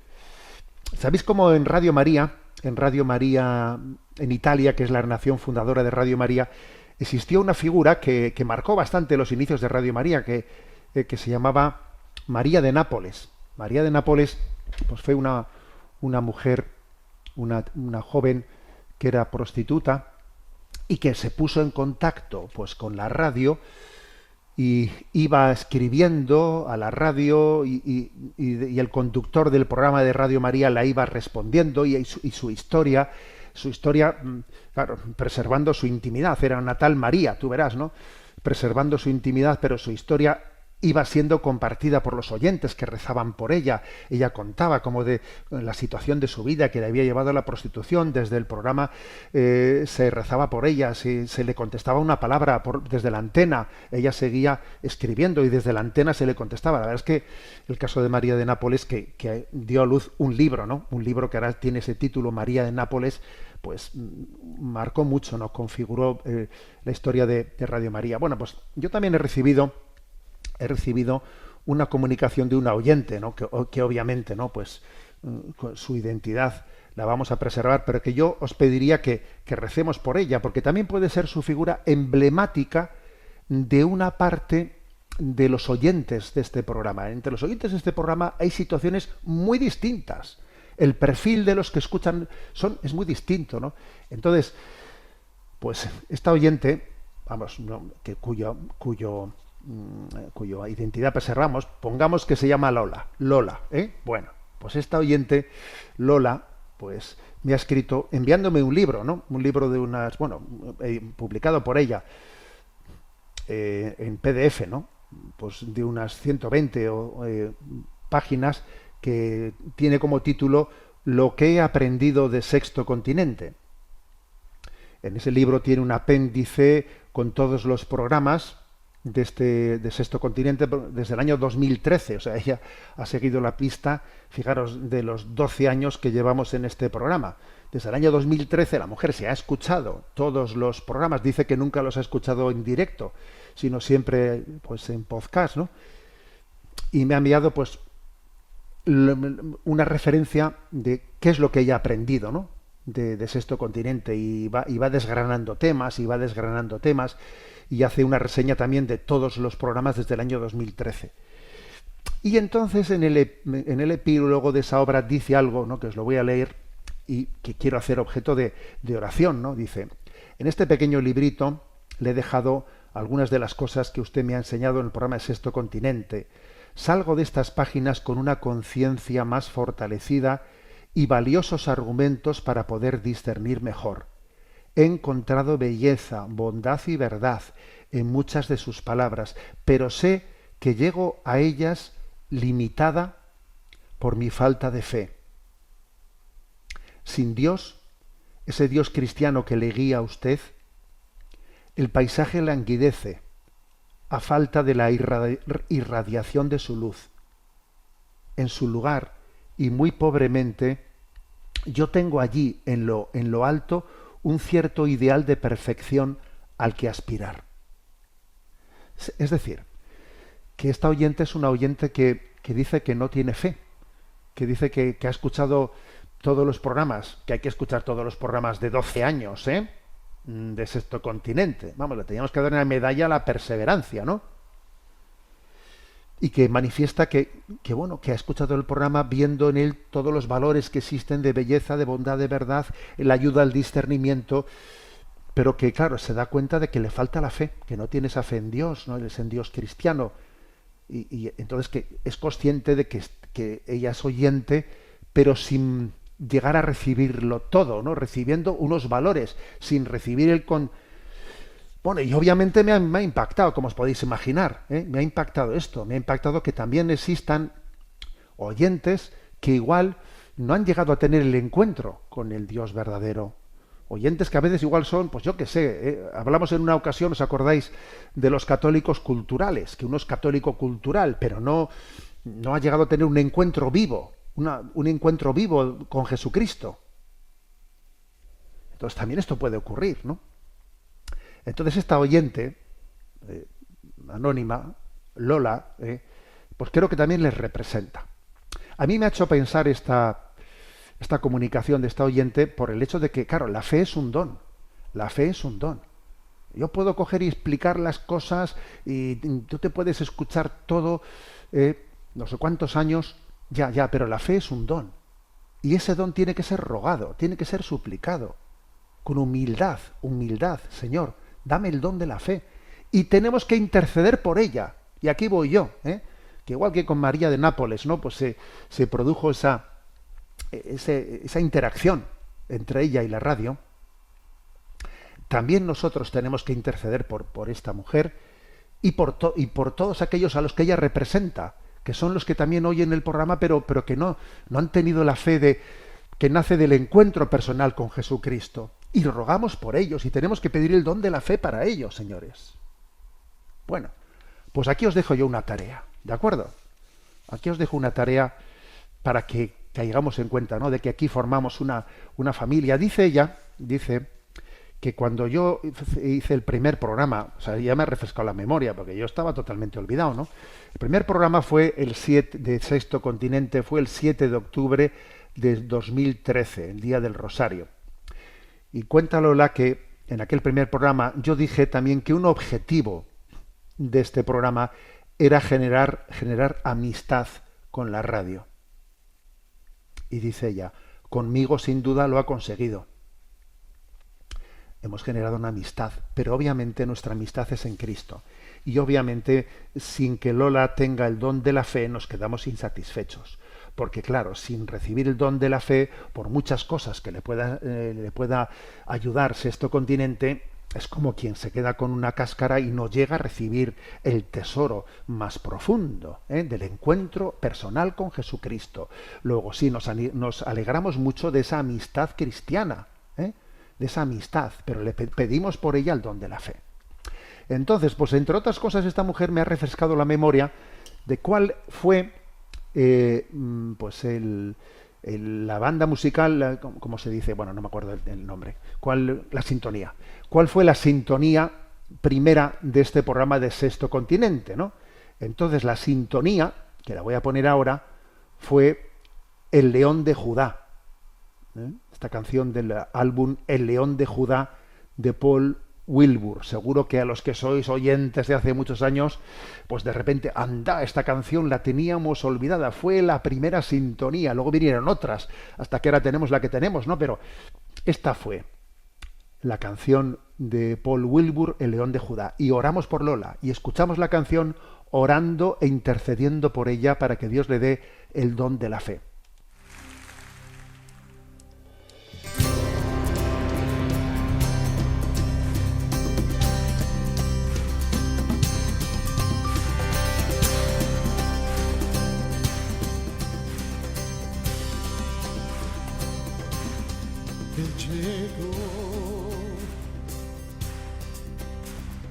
¿Sabéis cómo en Radio María, en Italia, que es la nación fundadora de Radio María, existió una figura que marcó bastante los inicios de Radio María, que se llamaba María de Nápoles? María de Nápoles pues fue una mujer, una joven que era prostituta, y que se puso en contacto pues con la radio, y iba escribiendo a la radio, y el conductor del programa de Radio María la iba respondiendo, y su historia, claro, preservando su intimidad. Era una tal María, tú verás, ¿no?, preservando su intimidad, pero su historia iba siendo compartida por los oyentes que rezaban por ella. Ella contaba como de la situación de su vida, que le había llevado a la prostitución. Desde el programa se rezaba por ella, se le contestaba una palabra desde la antena, ella seguía escribiendo y desde la antena se le contestaba. La verdad es que el caso de María de Nápoles, que dio a luz un libro, ¿no?, un libro que ahora tiene ese título, María de Nápoles, pues marcó mucho, ¿no?, configuró la historia de Radio María. Bueno, pues yo también he recibido una comunicación de una oyente, ¿no?, que obviamente, ¿no?, pues su identidad la vamos a preservar, pero que yo os pediría que recemos por ella, porque también puede ser su figura emblemática de una parte de los oyentes de este programa. Entre los oyentes de este programa hay situaciones muy distintas. El perfil de los que escuchan es muy distinto, ¿no? Entonces, pues esta oyente, cuya identidad preservamos, pongamos que se llama Lola, ¿eh? Bueno, pues esta oyente, Lola, pues me ha escrito enviándome un libro, ¿no? Un libro de publicado por ella en PDF, ¿no? Pues de unas 120 páginas, que tiene como título Lo que he aprendido de Sexto Continente. En ese libro tiene un apéndice con todos los programas de Sexto Continente desde el año 2013. O sea, ella ha seguido la pista, fijaros, de los 12 años que llevamos en este programa. Desde el año 2013 la mujer se ha escuchado todos los programas. Dice que nunca los ha escuchado en directo, sino siempre pues en podcast, ¿no? Y me ha enviado pues una referencia de qué es lo que ella ha aprendido, ¿no?, de Sexto Continente, y va desgranando temas, y hace una reseña también de todos los programas desde el año 2013. Y entonces en el epílogo de esa obra dice algo, ¿no?, que os lo voy a leer y que quiero hacer objeto de oración, ¿no? Dice: en este pequeño librito le he dejado algunas de las cosas que usted me ha enseñado en el programa de Sexto Continente. Salgo de estas páginas con una conciencia más fortalecida y valiosos argumentos para poder discernir mejor. He encontrado belleza, bondad y verdad en muchas de sus palabras, pero sé que llego a ellas limitada por mi falta de fe. Sin Dios, ese Dios cristiano que le guía a usted, el paisaje languidece a falta de la irradiación de su luz. En su lugar, y muy pobremente, yo tengo allí en lo alto un cierto ideal de perfección al que aspirar. Es decir, que esta oyente es una oyente que que dice que no tiene fe, que dice que ha escuchado todos los programas, que hay que escuchar todos los programas de 12 años, de Sexto Continente. Vamos, le teníamos que dar una medalla a la perseverancia, ¿no? Y que manifiesta que ha escuchado el programa viendo en él todos los valores que existen de belleza, de bondad, de verdad, la ayuda al discernimiento, pero que, claro, se da cuenta de que le falta la fe, que no tiene esa fe en Dios, no es en Dios cristiano. Y entonces que es consciente de que ella es oyente, pero sin llegar a recibirlo todo, ¿no? Recibiendo unos valores, sin recibir el con... Bueno, y obviamente me ha impactado, como os podéis imaginar, me ha impactado esto, me ha impactado que también existan oyentes que igual no han llegado a tener el encuentro con el Dios verdadero. Oyentes que a veces igual son, pues yo qué sé, hablamos en una ocasión, ¿os acordáis?, de los católicos culturales, que uno es católico cultural, pero no ha llegado a tener un encuentro vivo, un encuentro vivo con Jesucristo. Entonces también esto puede ocurrir, ¿no? Entonces esta oyente, anónima, Lola, pues creo que también les representa. A mí me ha hecho pensar esta comunicación de esta oyente por el hecho de que, claro, la fe es un don. La fe es un don. Yo puedo coger y explicar las cosas y tú te puedes escuchar todo, no sé cuántos años, ya, pero la fe es un don. Y ese don tiene que ser rogado, tiene que ser suplicado, con humildad, Señor, dame el don de la fe. Y tenemos que interceder por ella. Y aquí voy yo, que igual que con María de Nápoles, ¿no? Pues se produjo esa interacción entre ella y la radio. También nosotros tenemos que interceder por esta mujer y por todos aquellos a los que ella representa, que son los que también oyen el programa, pero que no han tenido la fe que nace del encuentro personal con Jesucristo. Y rogamos por ellos y tenemos que pedir el don de la fe para ellos, señores. Bueno, pues aquí os dejo yo una tarea, ¿de acuerdo? Aquí os dejo una tarea para que caigamos en cuenta, ¿no?, de que aquí formamos una familia. Dice ella que cuando yo hice el primer programa, o sea, ya me ha refrescado la memoria, porque yo estaba totalmente olvidado, ¿no? El primer programa fue el 7 de Sexto Continente, fue el 7 de octubre de 2013, el Día del Rosario. Y cuenta Lola que en aquel primer programa yo dije también que un objetivo de este programa era generar amistad con la radio. Y dice ella, conmigo sin duda lo ha conseguido. Hemos generado una amistad, pero obviamente nuestra amistad es en Cristo. Y obviamente sin que Lola tenga el don de la fe nos quedamos insatisfechos. Porque claro, sin recibir el don de la fe, por muchas cosas que le pueda ayudar Sexto Continente, es como quien se queda con una cáscara y no llega a recibir el tesoro más profundo del encuentro personal con Jesucristo. Luego sí, nos alegramos mucho de esa amistad cristiana, de esa amistad, pero le pedimos por ella el don de la fe. Entonces, pues entre otras cosas, esta mujer me ha refrescado la memoria de cuál fue pues la banda musical, ¿cómo se dice? Bueno, no me acuerdo el nombre. La sintonía. ¿Cuál fue la sintonía primera de este programa de Sexto Continente, ¿no? Entonces la sintonía, que la voy a poner ahora, fue El León de Judá. Esta canción del álbum El León de Judá de Paul Wilbur. Seguro que a los que sois oyentes de hace muchos años, pues de repente, anda, esta canción la teníamos olvidada, fue la primera sintonía, luego vinieron otras, hasta que ahora tenemos la que tenemos, ¿no? Pero esta fue la canción de Paul Wilbur, El León de Judá, y oramos por Lola, y escuchamos la canción orando e intercediendo por ella para que Dios le dé el don de la fe. Él llegó,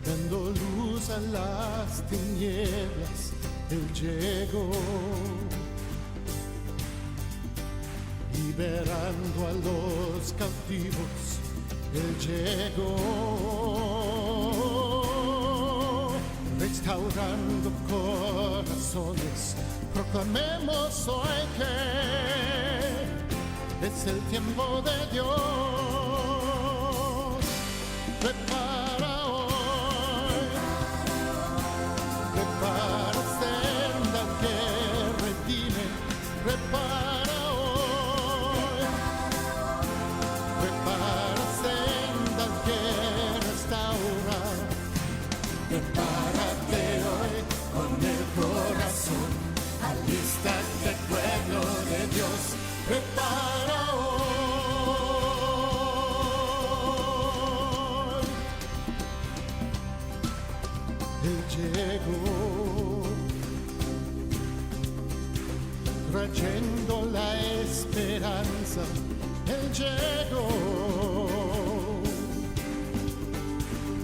dando luz a las tinieblas. Él llegó, liberando a los cautivos. Él llegó, restaurando corazones. proclamemos hoy que es el tiempo de Dios. Prepara hoy, prepara senda que redime, prepara hoy, prepara senda que restaura, prepárate hoy con el corazón, alístate pueblo de Dios, prepara hoy. Él llegó trayendo la esperanza, Él llegó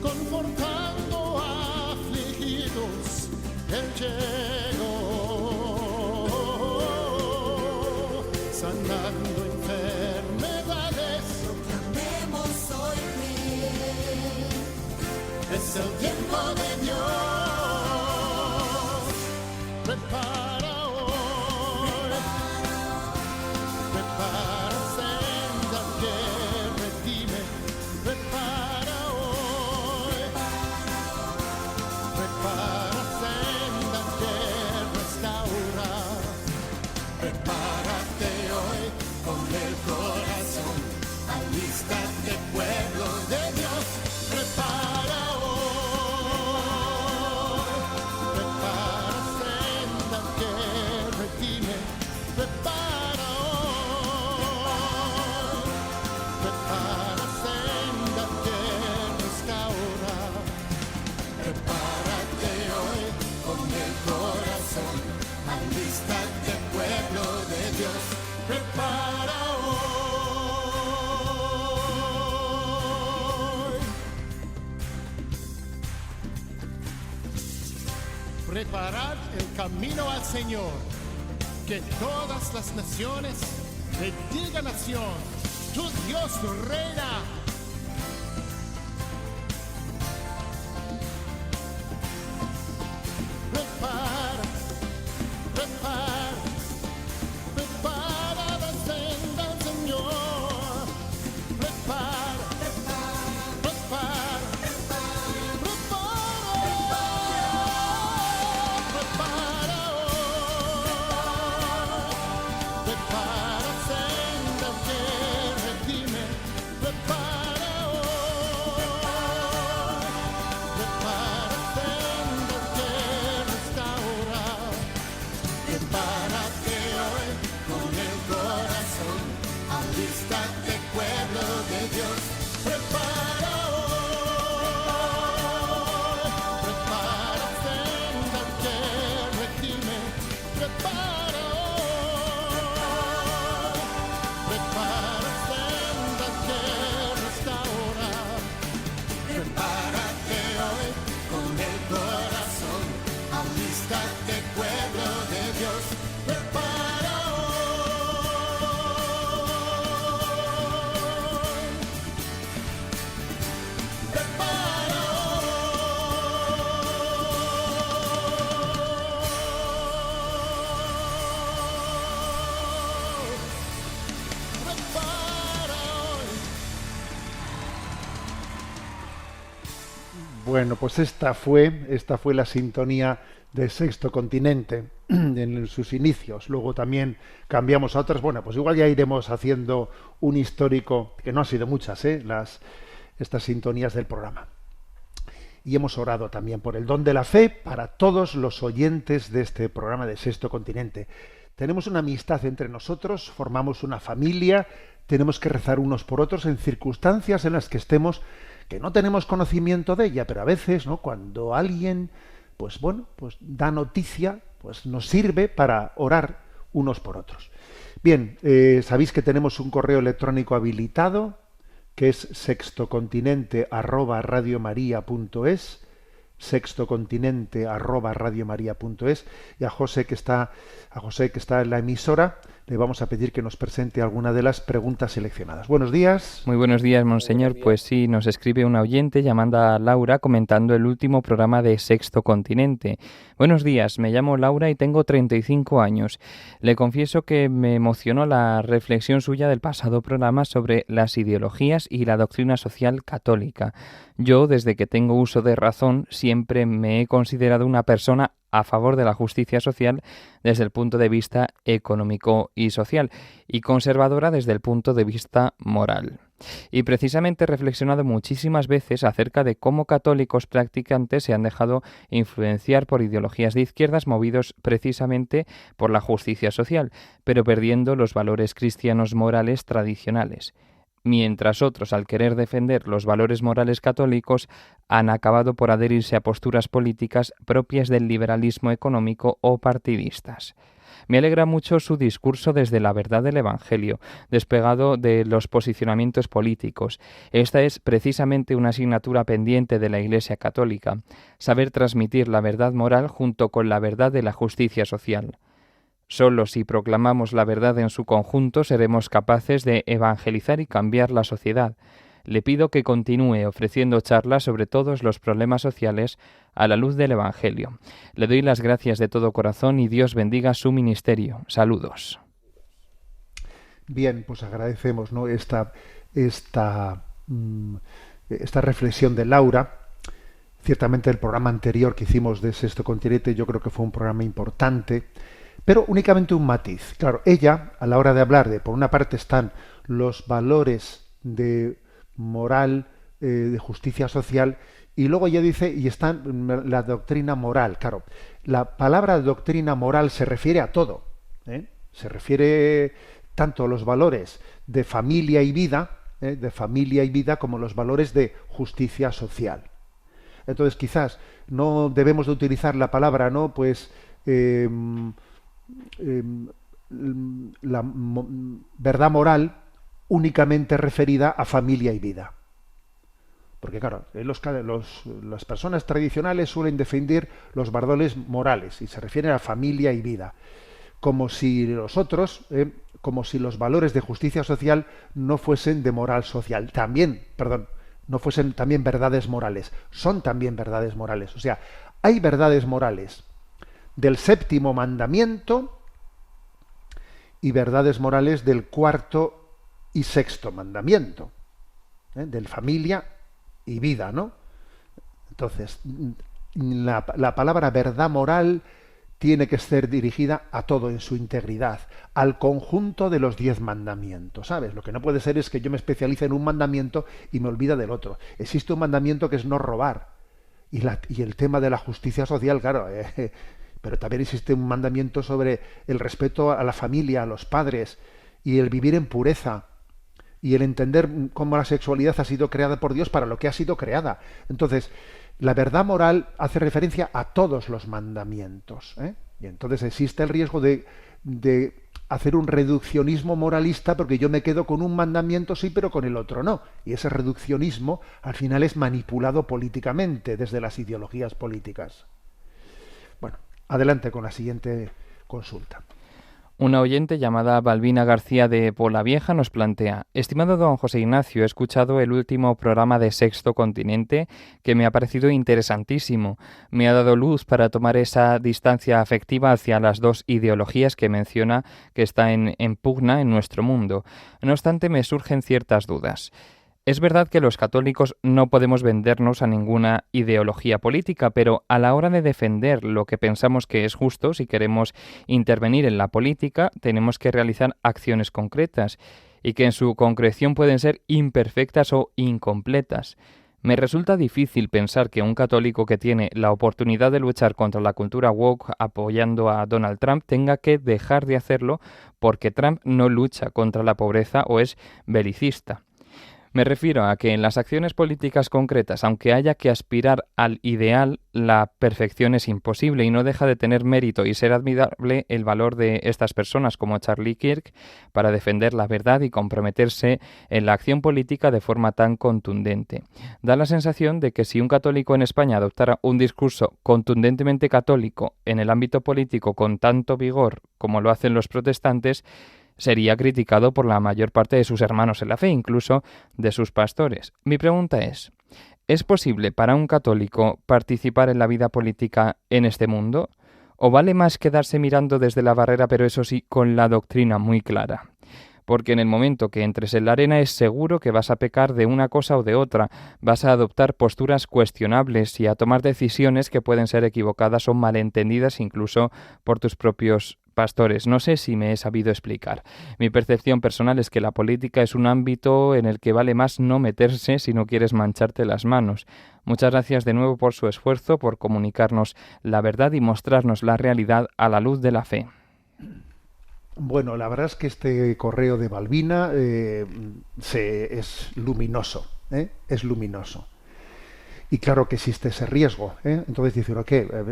confortando afligidos, Él llegó sanando enfermedades. Proclamemos hoy que es el tiempo de Dios. Prepara hoy, prepara senda que redime, prepara hoy, prepara senda que restaura, prepárate hoy con el corazón, alístate pueblo de Dios, prepara hoy, prepara senda que redime, prepara hoy, prepara senda que restaura, prepárate hoy con el corazón, alístate pueblo de Dios, prepara hoy. Preparad el camino al Señor, que todas las naciones le digan nación, tu Dios reina. Prepara, prepara, prepara la senda al Señor. Prepara, prepara, prepara hoy. Prepara senda que redime. Prepara hoy. Prepara senda que restaura. Prepárate hoy con el corazón, alístate pueblo de Dios, prepara hoy, prepara senda que redime, prepara hoy, prepara senda que restaura, prepárate hoy con el corazón, alístate pueblo de Dios, prepara hoy, prepara hoy, prepara hoy. Bueno, pues esta fue la sintonía de Sexto Continente en sus inicios. Luego también cambiamos a otras. Bueno, pues igual ya iremos haciendo un histórico, que no ha sido muchas, estas sintonías del programa. Y hemos orado también por el don de la fe para todos los oyentes de este programa de Sexto Continente. Tenemos una amistad entre nosotros, formamos una familia, tenemos que rezar unos por otros en circunstancias en las que estemos, que no tenemos conocimiento de ella, pero a veces, ¿no?, cuando alguien, pues bueno, pues da noticia, pues nos sirve para orar unos por otros. Bien, sabéis que tenemos un correo electrónico habilitado, que es sextocontinente@radiomaria.es, sextocontinente@radiomaria.es, y a José que está en la emisora le vamos a pedir que nos presente alguna de las preguntas seleccionadas. Buenos días. Muy buenos días, monseñor. Pues sí, nos escribe una oyente llamada Laura comentando el último programa de Sexto Continente. Buenos días, me llamo Laura y tengo 35 años. Le confieso que me emocionó la reflexión suya del pasado programa sobre las ideologías y la doctrina social católica. Yo, desde que tengo uso de razón, siempre me he considerado una persona a favor de la justicia social desde el punto de vista económico y social, y conservadora desde el punto de vista moral. Y precisamente he reflexionado muchísimas veces acerca de cómo católicos practicantes se han dejado influenciar por ideologías de izquierdas movidos precisamente por la justicia social, pero perdiendo los valores cristianos morales tradicionales, mientras otros, al querer defender los valores morales católicos, han acabado por adherirse a posturas políticas propias del liberalismo económico o partidistas. Me alegra mucho su discurso desde la verdad del Evangelio, despegado de los posicionamientos políticos. Esta es precisamente una asignatura pendiente de la Iglesia católica, saber transmitir la verdad moral junto con la verdad de la justicia social. Solo si proclamamos la verdad en su conjunto seremos capaces de evangelizar y cambiar la sociedad. Le pido que continúe ofreciendo charlas sobre todos los problemas sociales a la luz del Evangelio. Le doy las gracias de todo corazón y Dios bendiga su ministerio. Saludos. Bien, pues agradecemos, ¿no?, esta reflexión de Laura. Ciertamente el programa anterior que hicimos de Sexto Continente yo creo que fue un programa importante, pero únicamente un matiz. Claro, ella, a la hora de hablar de, por una parte están los valores de moral, de justicia social, y luego ella dice, y está la doctrina moral. Claro, la palabra doctrina moral se refiere a todo, ¿eh? Se refiere tanto a los valores de familia y vida, como los valores de justicia social. Entonces, quizás no debemos de utilizar la palabra, ¿no?, pues la verdad moral únicamente referida a familia y vida. Porque claro, las personas tradicionales suelen defender los valores morales y se refieren a familia y vida, como si los valores de justicia social no fuesen de moral social. No fuesen también verdades morales. Son también verdades morales. O sea, hay verdades morales del séptimo mandamiento y verdades morales del cuarto y sexto mandamiento, del familia y vida, ¿no? Entonces, la palabra verdad moral tiene que ser dirigida a todo en su integridad, al conjunto de los 10 mandamientos, ¿sabes? Lo que no puede ser es que yo me especialice en un mandamiento y me olvide del otro. Existe un mandamiento que es no robar, y el tema de la justicia social, claro, pero también existe un mandamiento sobre el respeto a la familia, a los padres, y el vivir en pureza, y el entender cómo la sexualidad ha sido creada por Dios para lo que ha sido creada. Entonces, la verdad moral hace referencia a todos los mandamientos, ¿eh? Y entonces existe el riesgo de hacer un reduccionismo moralista, porque yo me quedo con un mandamiento sí, pero con el otro no. Y ese reduccionismo al final es manipulado políticamente desde las ideologías políticas. Bueno, adelante con la siguiente consulta. Una oyente llamada Balbina García de Polavieja nos plantea: estimado don José Ignacio, he escuchado el último programa de Sexto Continente que me ha parecido interesantísimo. Me ha dado luz para tomar esa distancia afectiva hacia las dos ideologías que menciona que están en pugna en nuestro mundo. No obstante, me surgen ciertas dudas. Es verdad que los católicos no podemos vendernos a ninguna ideología política, pero a la hora de defender lo que pensamos que es justo, si queremos intervenir en la política, tenemos que realizar acciones concretas, y que en su concreción pueden ser imperfectas o incompletas. Me resulta difícil pensar que un católico que tiene la oportunidad de luchar contra la cultura woke apoyando a Donald Trump tenga que dejar de hacerlo porque Trump no lucha contra la pobreza o es belicista. Me refiero a que en las acciones políticas concretas, aunque haya que aspirar al ideal, la perfección es imposible y no deja de tener mérito y ser admirable el valor de estas personas como Charlie Kirk para defender la verdad y comprometerse en la acción política de forma tan contundente. Da la sensación de que si un católico en España adoptara un discurso contundentemente católico en el ámbito político con tanto vigor como lo hacen los protestantes, sería criticado por la mayor parte de sus hermanos en la fe, incluso de sus pastores. Mi pregunta ¿es posible para un católico participar en la vida política en este mundo? ¿O vale más quedarse mirando desde la barrera, pero eso sí, con la doctrina muy clara? Porque en el momento que entres en la arena es seguro que vas a pecar de una cosa o de otra, vas a adoptar posturas cuestionables y a tomar decisiones que pueden ser equivocadas o malentendidas incluso por tus propios pastores. No sé si me he sabido explicar. Mi percepción personal es que la política es un ámbito en el que vale más no meterse si no quieres mancharte las manos. Muchas gracias de nuevo por su esfuerzo, por comunicarnos la verdad y mostrarnos la realidad a la luz de la fe. Bueno, la verdad es que este correo de Balbina es luminoso, es luminoso. Y claro que existe ese riesgo, Entonces decir,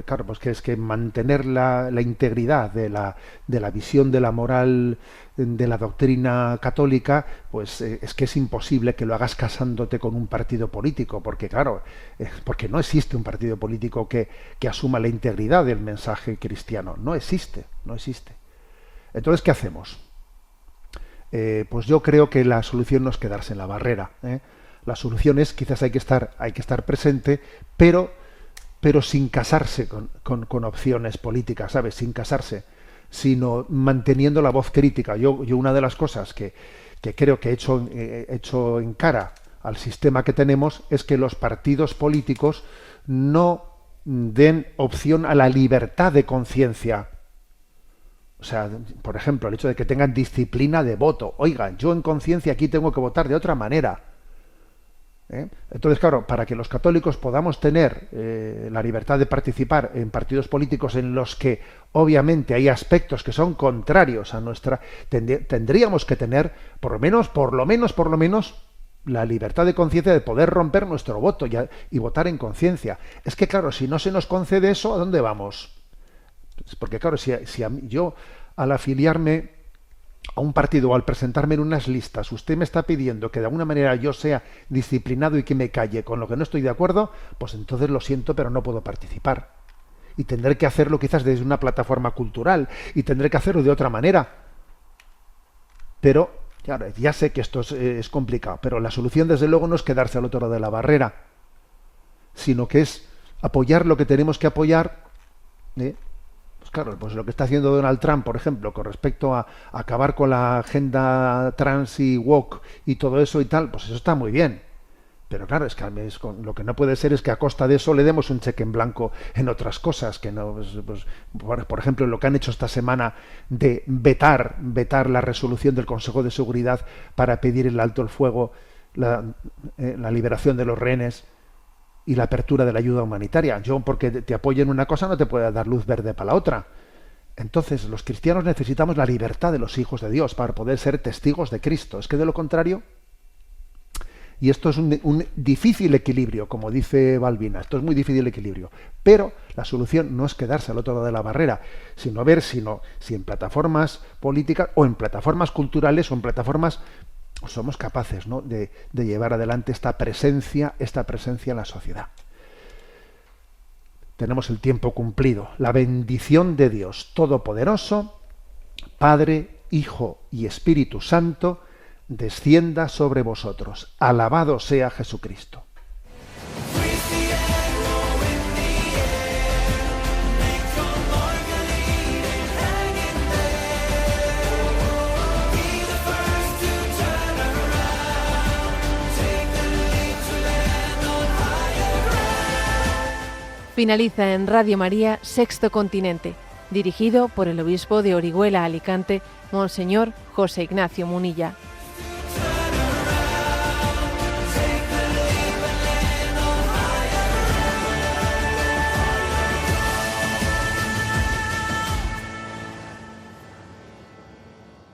claro, pues que es que mantener la integridad de la visión de la moral de la doctrina católica, pues es que es imposible que lo hagas casándote con un partido político, porque claro, porque no existe un partido político que asuma la integridad del mensaje cristiano, no existe. Entonces, ¿qué hacemos? Pues yo creo que la solución no es quedarse en la barrera, La solución es, quizás hay que estar presente, pero sin casarse con opciones políticas, ¿sabes? Sin casarse, sino manteniendo la voz crítica. Yo una de las cosas que creo que he hecho en cara al sistema que tenemos es que los partidos políticos no den opción a la libertad de conciencia. O sea, por ejemplo, el hecho de que tengan disciplina de voto. Oigan, yo en conciencia aquí tengo que votar de otra manera. Entonces, claro, para que los católicos podamos tener la libertad de participar en partidos políticos en los que obviamente hay aspectos que son contrarios a nuestra, tendríamos que tener por lo menos la libertad de conciencia de poder romper nuestro voto y votar en conciencia. Es que claro, si no se nos concede eso, ¿a dónde vamos? Porque claro, si yo al afiliarme a un partido o al presentarme en unas listas, usted me está pidiendo que de alguna manera yo sea disciplinado y que me calle con lo que no estoy de acuerdo, pues entonces lo siento, pero no puedo participar. Y tendré que hacerlo quizás desde una plataforma cultural, y tendré que hacerlo de otra manera. Pero, claro, ya sé que esto es complicado, pero la solución desde luego no es quedarse al otro lado de la barrera, sino que es apoyar lo que tenemos que apoyar, Pues claro, pues lo que está haciendo Donald Trump, por ejemplo, con respecto a acabar con la agenda trans y woke y todo eso y tal, pues eso está muy bien. Pero claro, es que lo que no puede ser es que a costa de eso le demos un cheque en blanco en otras cosas, que no, pues, por ejemplo, lo que han hecho esta semana de vetar la resolución del Consejo de Seguridad para pedir el alto el fuego, la liberación de los rehenes y la apertura de la ayuda humanitaria. Yo, porque te apoyo en una cosa, no te puedo dar luz verde para la otra. Entonces, los cristianos necesitamos la libertad de los hijos de Dios para poder ser testigos de Cristo. Es que de lo contrario, y esto es un difícil equilibrio, como dice Balbina, esto es muy difícil equilibrio, pero la solución no es quedarse al otro lado de la barrera, sino ver si en plataformas políticas o en plataformas culturales o en plataformas somos capaces, ¿no?, de llevar adelante esta presencia en la sociedad. Tenemos el tiempo cumplido. La bendición de Dios Todopoderoso, Padre, Hijo y Espíritu Santo, descienda sobre vosotros. Alabado sea Jesucristo. Finaliza en Radio María Sexto Continente, dirigido por el obispo de Orihuela Alicante, Monseñor José Ignacio Munilla.